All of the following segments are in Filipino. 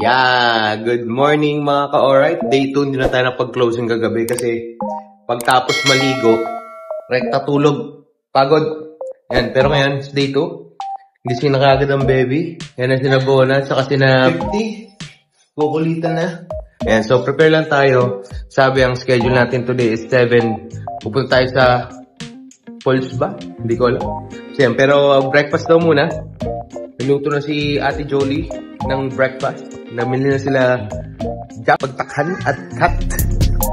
Yeah, good morning mga ka-alright. Day 2 hindi na tayo napag-closing kagabi kasi pagtapos maligo, rekta tulog, pagod. Yan, pero ngayon, day 2. Gising na kagad ang baby. Yan na sinabona, saka sina 50. Kukulitan na. Yan, so prepare lang tayo. Sabi ang schedule natin today is 7. Pupunta tayo sa Pulse ba? Hindi ko alam. So, yan, pero breakfast daw muna. Niluto na si Ate Jolie ng breakfast. Namili na sila pagtakhan at cut.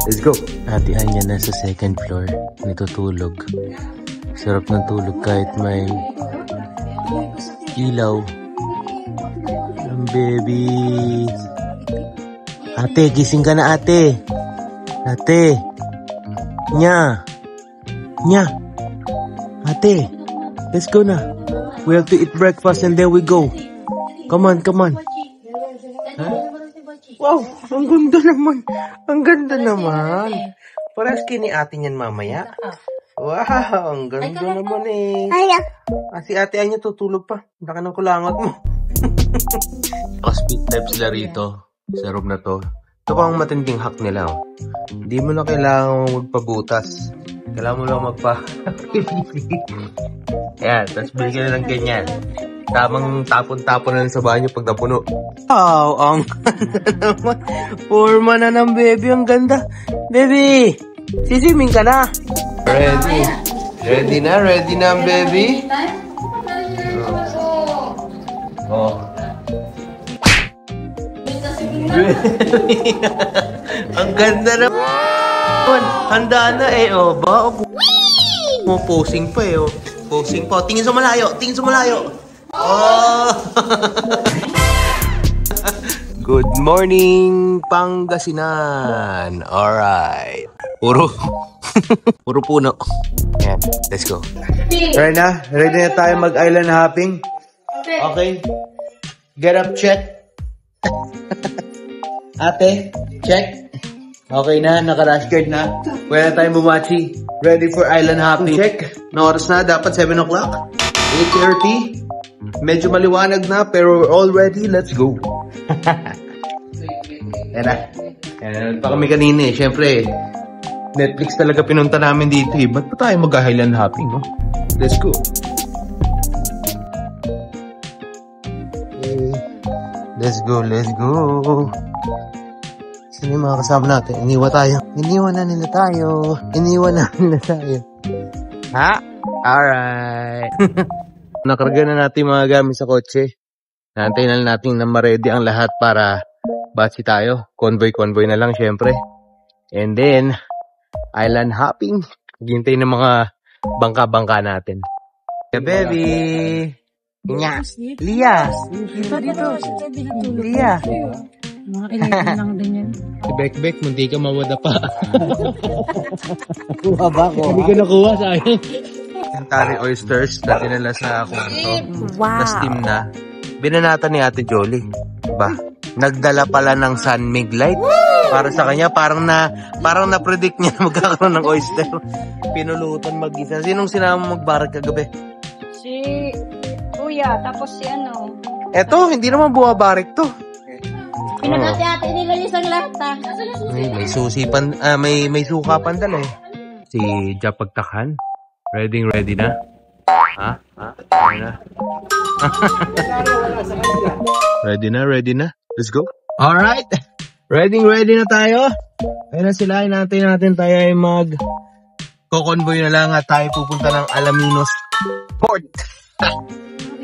Let's go. Ate Anya nasa second floor. Natutulog. Sarap ng tulog kahit may ilaw. Ang baby. Ate, gising ka na ate. Ate. Nya. Nya. Ate. Let's go na. We have to eat breakfast and then we go. Come on, come on. Wow, ang ganda naman. Ang ganda naman. Parang skinny ate niyan mamaya. Wow, ang ganda naman eh. Si ate Anya tutulog pa. Baka ng kulangot mo. Speed type sila rito. Sa room na to. Ito pa ang matinding hack nila. Oh. Hindi mo na kailangan magpabutas. Kailangan mo lang Ayan, tapos bigyan na ng ganyan. Tamang tapon-tapon na lang sa banyo pag napuno. Wow, ang ganda naman. Forma na ng baby, ang ganda. Baby, siswimming ka na. Ready. Ready na ang baby. Oh. Ang ganda naman. Handa na eh, oh. Ba? Posing pa eh, oh. Posing pa. Tingin sa malayo. Oh! Good morning, Pangasinan. Alright. Puro puno. Ayan, let's go. Ready na? Ready na tayo mag-island hopping? Okay. Get up, check. Ate, check. Okay na, naka-rash guard na. Pwede na tayong bumachi. Ready for island hopping. Check. Na oras na, dapat 7 o'clock. 8:30. Medyo maliwanag na, pero we're all ready. Let's go. Yan na. Yan pa kami kanina eh. Siyempre, Netflix talaga pinunta namin dito eh. Ba't pa tayo mag-highland hopping? No? Let's go. Okay. Let's go. Sino yung mga kasama natin? Iniwan na nila tayo. Ha? Alright. Nakarga na natin mga gamit sa kotse. Naantayin na natin na ma-ready ang lahat para batsi tayo. Convoy na lang syempre. And then, island hopping. Hintay ng mga bangka-bangka natin. Yeah, baby! Nya! Lia! Dito! Lia! Mga kailangan lang din yan. Si Bekbek, hindi ka mawada pa. Kuha ba ko? Hindi ka nakuha sa akin. Kantari oysters na dinala sa kwarto. Wow. Na steam na. Binanata ni Ate Jolie. Ba, nagdala pala ng Sunmig Light. Para sa kanya, parang na-predict niya na magkakaroon ng oyster. Pinulutan mag-isa. Sinong sinama magbarag kagabi? Si Kuya, tapos si ano. Eto, hindi naman buwabarik to. Pinagati-ati nila yung isang lata. May susi pan, may suka pandala eh. Si Japagtakhan. Ready na? Ha? Ready na? Let's go. Alright. Ready na tayo. Ayun na sila. Hinantay natin tayo ay mag-convoy na lang at tayo pupunta ng Alaminos Port.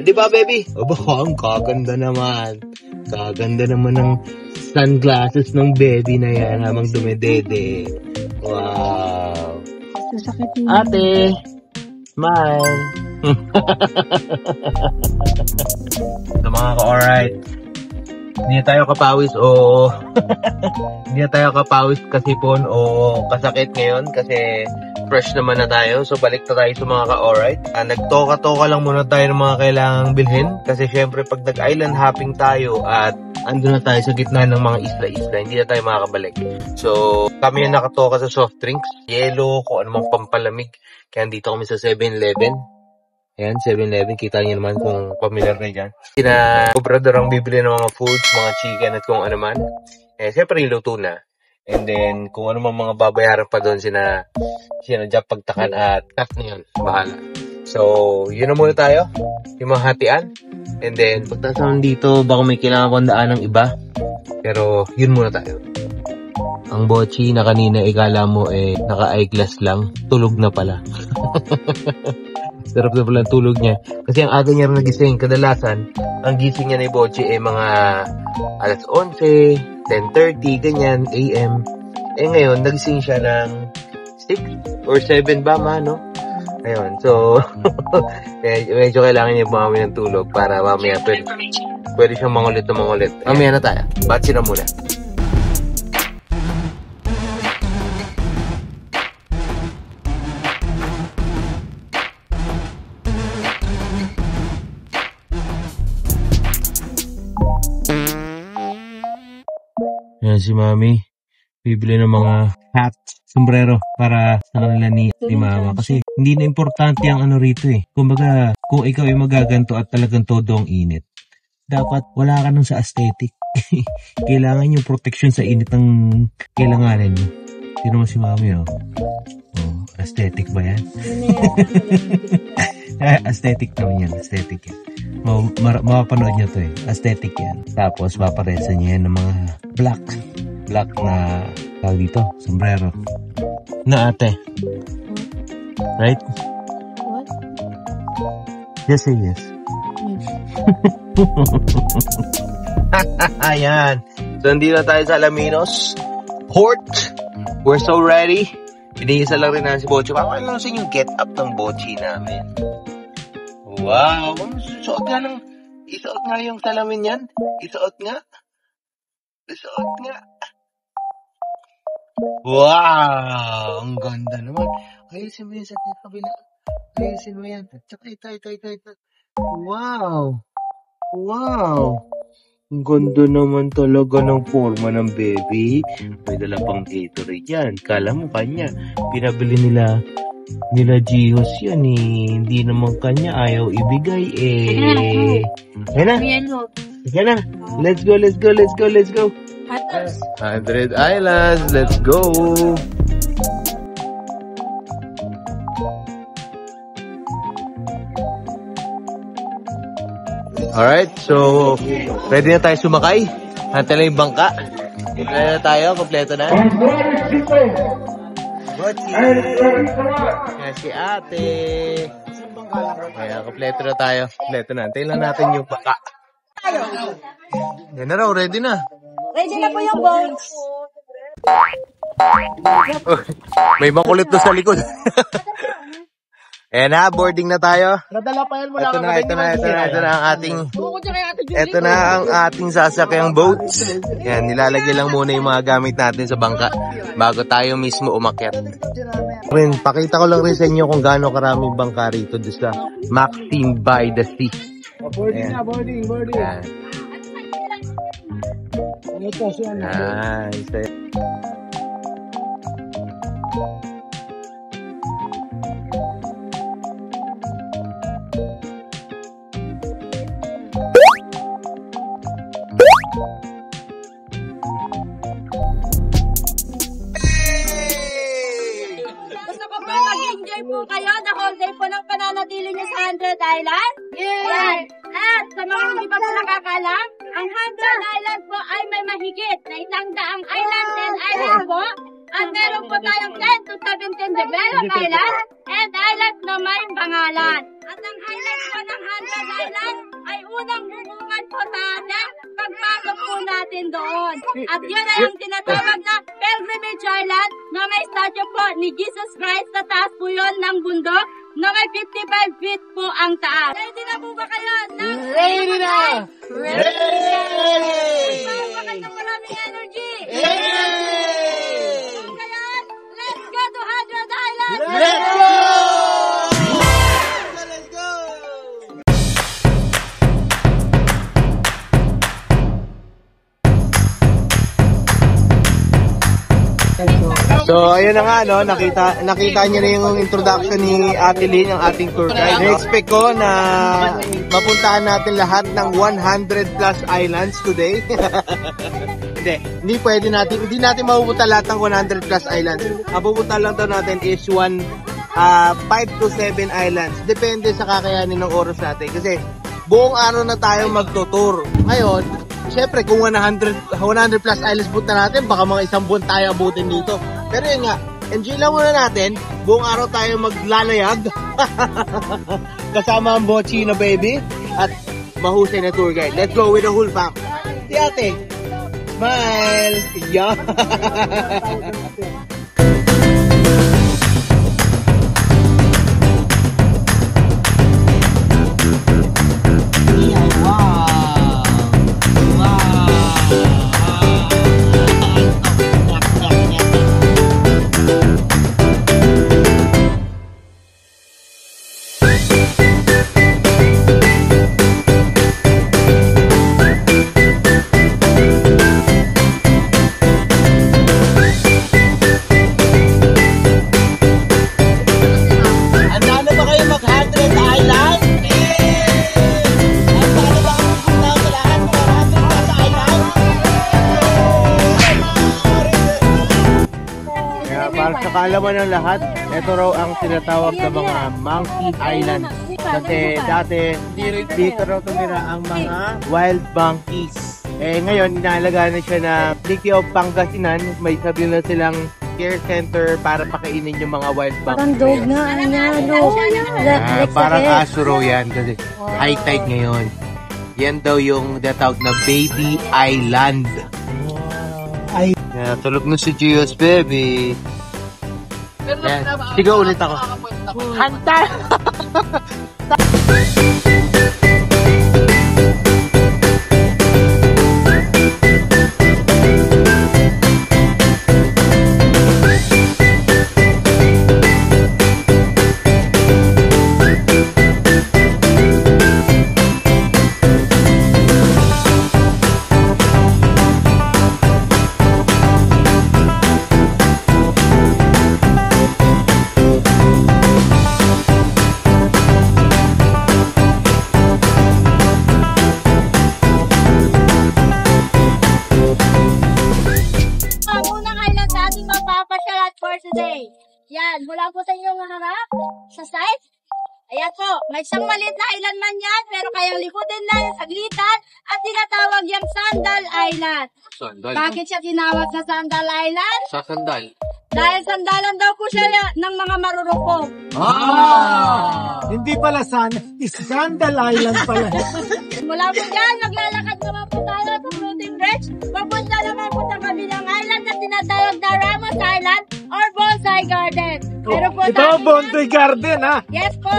Di ba, baby? Aba, ang kaganda naman. Kaganda naman ng sunglasses ng baby na yan habang dumedede. Wow. Sasakit yun. Ate! Smile! So mga ka-alright. Hindi na tayo kapawis o hindi na tayo kapawis kasipon o kasakit ngayon kasi fresh naman na tayo. So balik na tayo sa mga ka-alright. Nagtoka-toka lang muna tayo ng mga kailangang bilhin kasi syempre pag nag-island hopping tayo at ando na tayo sa gitna ng mga isla-isla, hindi na tayo makakabalik. So kami yung nakatoka sa soft drinks, yelo, kung anumang pampalamig. Kaya dito kami sa 7-Eleven. Ayan, 7-Eleven. Kita niyo naman kung familiar na dyan. Sina Obrador ang bibili ng mga foods, mga chicken at kung ano man. Eh, siyempre yung luto na. And then, kung ano man mga babayaran pa doon, sina Jack Pagtakan at Kat na yun. Bahala. So, yun na muna tayo. Yung mga hatian. And then, pagtasan dito, baka may kailangan kong daan ng iba. Pero, yun muna tayo. Ang bochi na kanina, ikala mo naka-eyeglass lang. Tulog na pala. Sarap na pala ang tulog niya. Kasi ang aga niya rin nagising. Kadalasan, ang gising niya ni bochi mga alas 11, 10:30, ganyan, AM. Eh ngayon, nagising siya ng 6 or 7 ba, no? Ayun, so, medyo kailangan niya bumami ng tulog para mamaya pwede siyang mangulit na mangulit. Mamaya na tayo. Batsi na muna. Yan si Mami. Bibili ng mga hat, sombrero para sa kanila ni Mama. Kasi hindi na importante ang ano rito eh. Kumbaga, kung ikaw ay magaganto at talagang todo ang init, dapat wala ka nang sa aesthetic. Kailangan yung protection sa init ang kailanganin mo. Sino mo si Mami, oh? Oh, aesthetic ba yan? Aesthetic naman yan, aesthetic yan. Mapapanood nyo to eh. Aesthetic yan. Tapos, paparesa niya yan ng mga black na tawag dito, sombrero. Na ate. Right? What? Just say yes. Ayan. So, nandito na tayo sa Alaminos Port. We're so ready. Pinihisa lang rin na si Bochi. Pakakala lang sa yung get up ng Bochi namin. Wow! Isuot nga yung salamin yan. Isuot nga. Wow! Ang ganda naman. Ayusin mo yan sa kabila. Ayusin mo yan. Tsaka ito. Wow! Ang ganda naman talaga ng forma ng baby. May dala pang Gatorade yan. Kala mo kanya. Pinabili nila Gihos yan eh. Hindi naman kanya ayaw ibigay eh. Yan na. Let's go. 100 Islands. Let's go. Alright, so ready na tayo sumakay. Hantay lang yung bangka. Ready na tayo, kompleto na. Bochi. Yan si ate. Ayan, kompleto na tayo. Kompleto na. Antayin lang natin yung bangka. Yan na raw, ready na. Ready na po yung boats. May makulit doon sa likod. Ayan na, boarding na tayo. Nadala pa yan mo lang. Ito na ang ating sasakyang boats. Yan, nilalagay lang muna yung mga gamit natin sa bangka bago tayo mismo umakyat. Rin, pakita ko lang rin sa inyo kung gaano karaming bangka rito doon sa Maxim by the Sea. Boarding. Yan. Nice. Mag-enjoy po kayo the whole day po ng pananatili niyo sa 100 Island. Yes! At sa mga hindi pa po nakakalam, ang 100 Island po ay may mahigit na 100 island and island po. At meron po tayong 10 to 17 developed island and island na may pangalan. At ang highlight po ng 100 Island ay unang hubungan po sa atin pagpasok po natin doon. At yun ay ang tinatawag na Pilgrimage Island na may statue po ni Jesus Christ sa taas po yun ng bundok na may 55 feet po ang taas. Ready na po ba kayo? Ready na! Ready! Bakit ng maraming energy? Kaya, let's go to 100 Island! Let's go! So, So, ayun na nga, no? Nakita niyo na yung introduction ni Ate Lynn, ang ating tour guide. Na-expect ko na mapuntahan natin lahat ng 100 plus islands today. Hindi natin mapupunta lahat ng 100 plus islands. Mapupunta lang daw natin is 5 to 7 islands. Depende sa kakayanin ng oras natin. Kasi buong araw na tayo magtutur. Ngayon, syempre kung 100 plus islands punta natin, baka mga isang buwan tayo abutin dito. Pero yun nga, enjoy lang muna natin. Buong araw tayo maglalayag. Kasama ang Bochino baby at mahusay na tour guide. Let's go with the whole pack. Si ate, smile! Yeah! Kaalaman ng lahat, ito raw ang tinatawag na mga Monkey Island. Kasi dati, dito raw tumira ang mga wild monkeys. Ngayon, inalagaan na siya na City of Pangasinan. May sabi na silang care center para pakainin yung mga wild monkeys. Parang dog na, Parang aso raw yan kasi high tide ngayon. Yan daw yung tinatawag na Baby Island. Tulog na si Gios, baby. Yan. Sigaw ulit ako. Hanta! Yan, mula po sa inyong harap, sa side. Ayan po, may isang maliit na island man yan, pero kayang likutin lang, saglitan, at tinatawag yung Sandal Island. Sandal? Bakit siya tinawag na Sandal Island? Sa sandal? Dahil sandalan daw po siya ng mga marurupok. Hindi pala Sandal Island pala. Mula po dyan, naglalakad naman po tayo sa floating bridge. Papunta naman po sa kabilang island na tinatawag na Ramos Island or Bonsai Garden. Pero po Ito ang Bonsai Garden, ha? Yes po.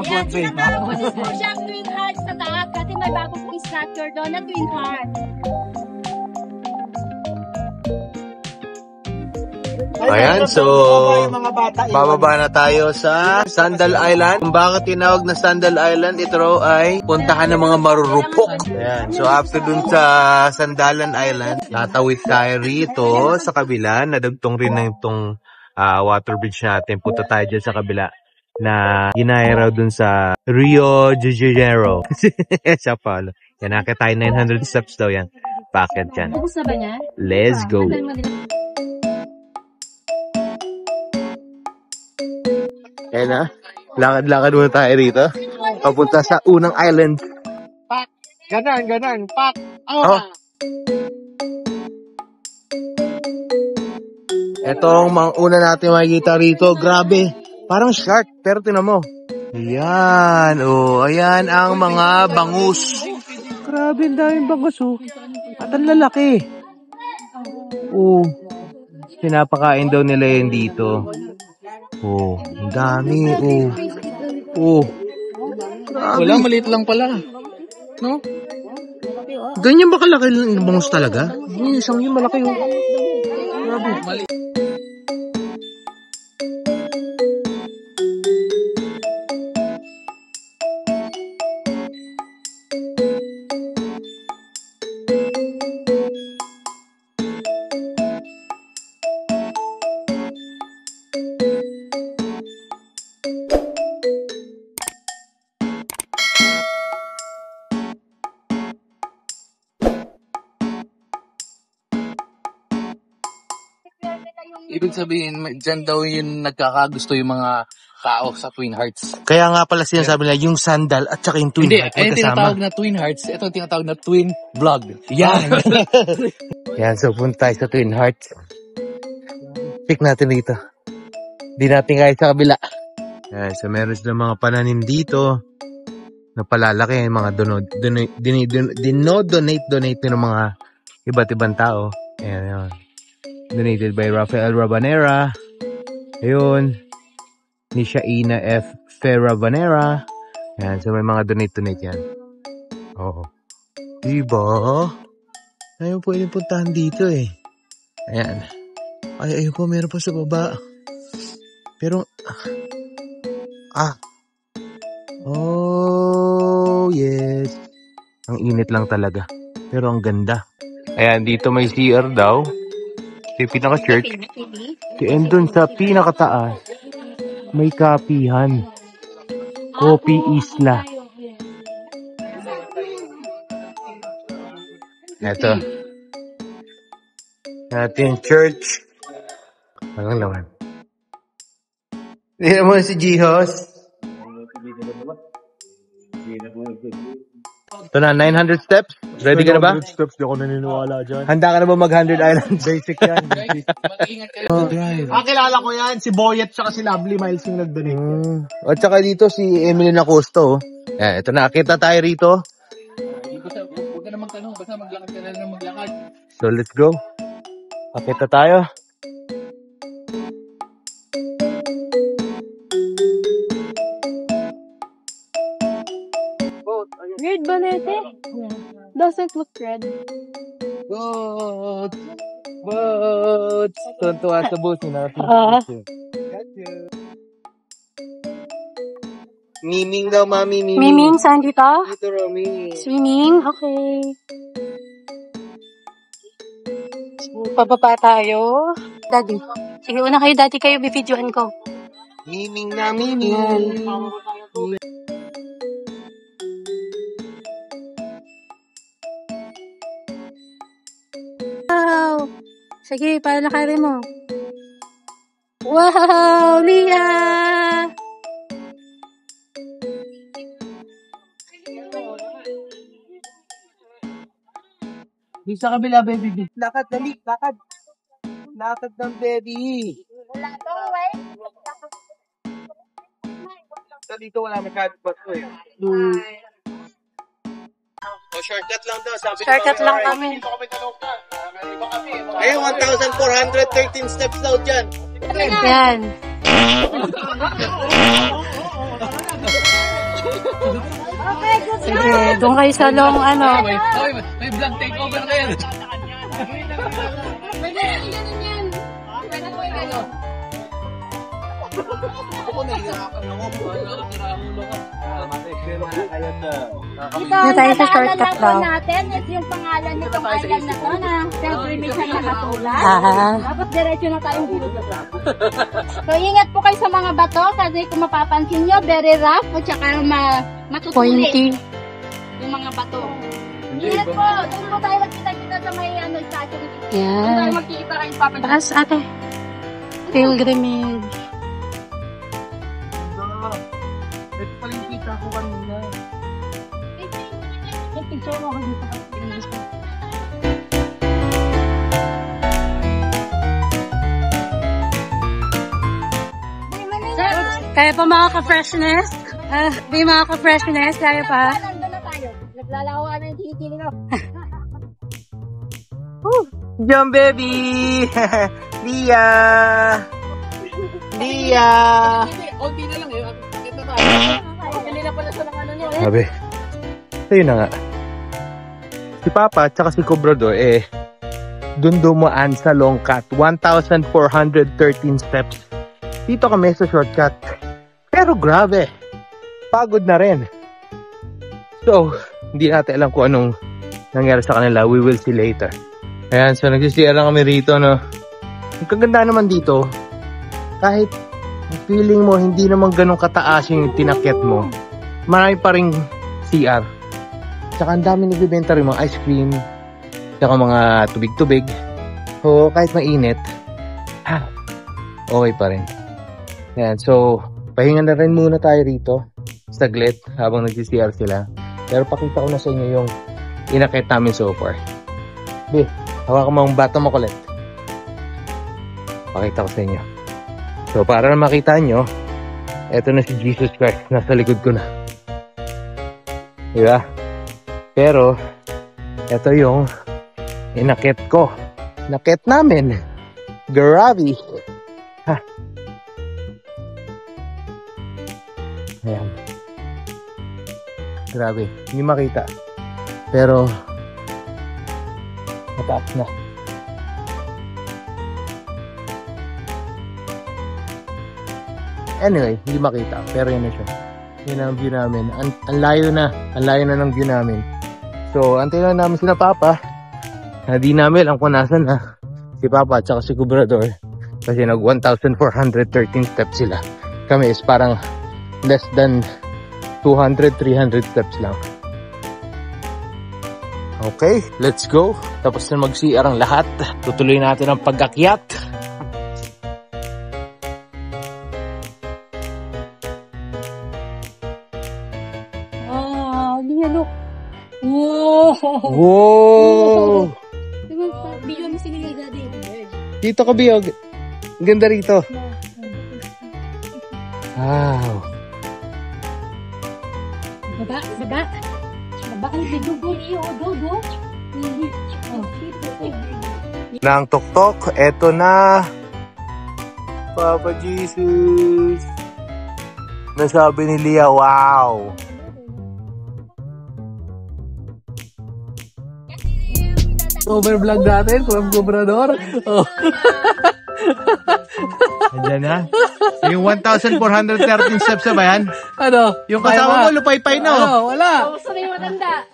Ayan, sinatawag po siyang Twin Hearts sa taas kasi may bago pong structure doon na Twin Hearts. Ayan, so bababa na tayo sa Sandal Island. Kung bakit tinawag na Sandal Island, ito raw ay puntahan ng mga marurupok. Ayan, so after dun sa Sandalan Island, tatawid tayo rito sa kabila. Nadagtong rin na itong water bridge natin. Punta tayo dyan sa kabila na ginaya raw dun sa Rio de Janeiro. Sa Paulo. Yan, nakita tayo 900 steps daw yan. Bakit yan? Ubus na ba niya? Let's go! Ayan na. Lakad-lakad muna tayo rito. Papunta sa unang island. Pak! Ganan! Pak! Oh. Etong mga una natin makikita rito. Grabe. Parang shark. Pero tinan mo. Ayan. Oh, ayan ang mga bangus. Grabe, ang daming bangus. Oh. At ang lalaki. Oh. Pinapakain daw nila yan dito. Oh, ang dami. Oh. Grabe. Wala, maliit lang pala. No? Ganyan ba kalaki ng bangus talaga? Yung isang yun malaki. Oh. Grabe. Maliit. Ibig sabihin, dyan daw yung nagkakagusto yung mga tao sa Twin Hearts. Kaya nga pala sinasabi nila yung sandal at saka yung twin Hindi, heart ayun magkasama. tinatawag na Twin Hearts. Ito ang tinatawag na Twin Vlog. Yan! Yan, so punta tayo sa Twin Hearts. Pick natin dito. Di natin kaya sa kabila. Yan, so meron silang mga pananim dito na palalaki yung mga dinodonate ng mga iba't ibang tao. Ayan, yun. Donated by Rafael Rabanera. Ayun. Ni Shaina F. Ferrabanera. Ayan, so may mga donate yan. Oo. Diba? Ayaw pwede puntahan dito eh. Ayan. Ay, ayun po, meron pa sa baba. Pero, oh, yes. Ang init lang talaga. Pero ang ganda. Ayan, dito may CR daw. Yung pinaka-church. And dun sa pinakataas, may kapihan. Kopi Isla. Ito. Ating church. Walang laman. Hindi mo si Jihos. Ito na, 900 steps. Ready ka na ba? 900 steps, di ako naniniwala dyan. Handa ka na ba mag-100 Islands? Basic yan. Mag-iingat kayo. Drive. Kilala ko yan. Si Boyet tsaka si Lovely Miles yung nag-donate. At saka dito si Emily Nacosto. Yan, ito na. Kita tayo rito. Huwag ka na magtanong. Basta maglakad ka na lang maglakad. So, let's go. Pakita tayo. Weird ba nete? Doesn't look red. Boats! Boats! Tuntua sa boat natin. Miming daw, mami. Miming, saan dito? Dito, Romy. Swimming? Okay. Pababa tayo. Daddy. Sige, una kayo, daddy. Kayo, bibidyohan ko. Miming na, miming. Wow! Sige, palakarin mo. Wow! Lia! Di sa kabila, baby. Lakad, dali. Lakad. Lakad ng baby. Wala to, eh. Dito wala magkadip ba ito eh. O, shortcut lang daw. Sabi Shortcut lang kami. Eh, 1,413 steps daw dyan. Yan. Sige, doon kayo sa long, ano. May vlog takeover na yan. Dito tayo sa shortcut daw. Natin, ito yung pangalan nitong island na to na self-remission na katulad. Dapat diretso na tayong dito. So, ingat po kayo sa mga bato kasi kung mapapansin nyo, very rough at saka matutulis yung mga bato. Ingat po, doon po tayo magkita-kita sa may statue. Doon tayo magkikita kayo papansin. Taas, ate. Pilgrimage. Ito pala yung kita ko kanina. Picture mo ako dito. Kaya pa mga ka-freshness? Di mga ka-freshness, kaya pa? Nandun na tayo. Naglalako ka na yung tinitingin ko. Jump, baby! Lia! Lia! Konti na lang yun. Ito na. Kanina pala sa mga ano niya. Sabi, ayun na nga. Si Papa at saka si Cobrador, dun dumaan sa long cut. 1,413 steps. Dito kami sa shortcut. Pero grabe, pagod na rin. So, hindi natin alam kung anong nangyari sa kanila. We will see later. Ayan, so nagsisiyara kami rito, no. Ang kaganda naman dito, kahit feeling mo hindi naman ganun kataas yung tinakit mo, marami pa ring CR. Tsaka ang dami nagbibenta rin mga ice cream, tsaka mga tubig-tubig. So, kahit mainit, okay pa rin. Yan, so, pahinga na rin muna tayo rito, saglit, habang nag-CR sila. Pero pakita ko na sa inyo yung inakit namin so far. Be, hawakan mo ang bata mo kulit. Pakita ko sa inyo. So, para na makita nyo, eto na si Jesus Christ, nasa likod ko na. Diba? Pero, eto yung inakit ko. Nakit namin. Grabe. Ha. Ayan. Grabe. Hindi makita. Pero, mataas na. Anyway, hindi makita. Pero yan na siya. Yan ang view namin. Ang layo na. Ang layo na ng view namin. So, antay lang namin sila Papa. Di namin alam kung nasan na si Papa at saka si Gobernador. Kasi nag 1,413 steps sila. Kami is parang less than 200-300 steps lang. Okay, let's go. Tapos na mag-CR ang lahat. Tutuloy natin ang pag-akyat. Look. Wow! Wow! Bigyan mo sila yung daddy. Dito ka, Biog. Ganda rito. Wow. Baba. Baba kayo, go. Nang tuktok, eto na. Papa Jesus. Nasabi ni Lia, wow. Overvlog natin, Club Gobernador. Oh. Andiyan na. Yung 1,413 steps na ba yan? Ano? Yung kasama mo, lupay-pay na. Ano? Wala. Gusto na yung matanda.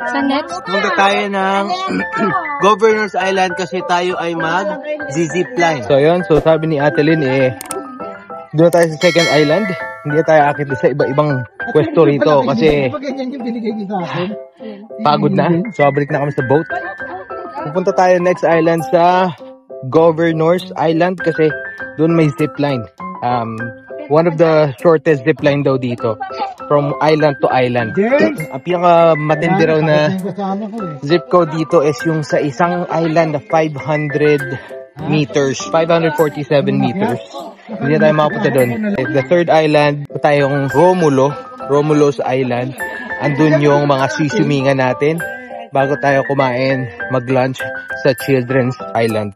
Sa next? Punta tayo ng Governor's Island kasi tayo ay mag-zipline. So yun, so sabi ni Ate Lynn doon tayo sa second island. Hindi tayo akit sa iba-ibang pwesto rito kasi pagod na. So balik na kami sa boat. Pupunta tayo next island sa Governor's Island kasi doon may zipline. One of the shortest zipline daw dito. From island to island. Ang pinaka matindi raw na zip code dito is yung sa isang island na 500 meters. 547 meters. Hindi na tayo makapunta doon. The third island, tayong Romulo's Island. Andun yung mga sisimingan natin bago tayo kumain, mag-lunch sa Children's Island.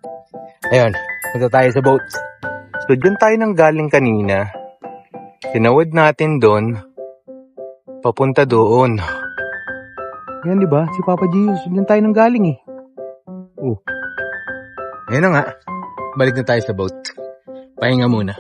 Ayun, punta tayo sa boat. So, dyan tayo nang galing kanina. Tinawid natin doon. Papunta doon. Yan, di ba? Si Papa Jesus, dyan tayo nang galing eh. Ayun na nga. Balik na tayo sa boat. Pahinga muna.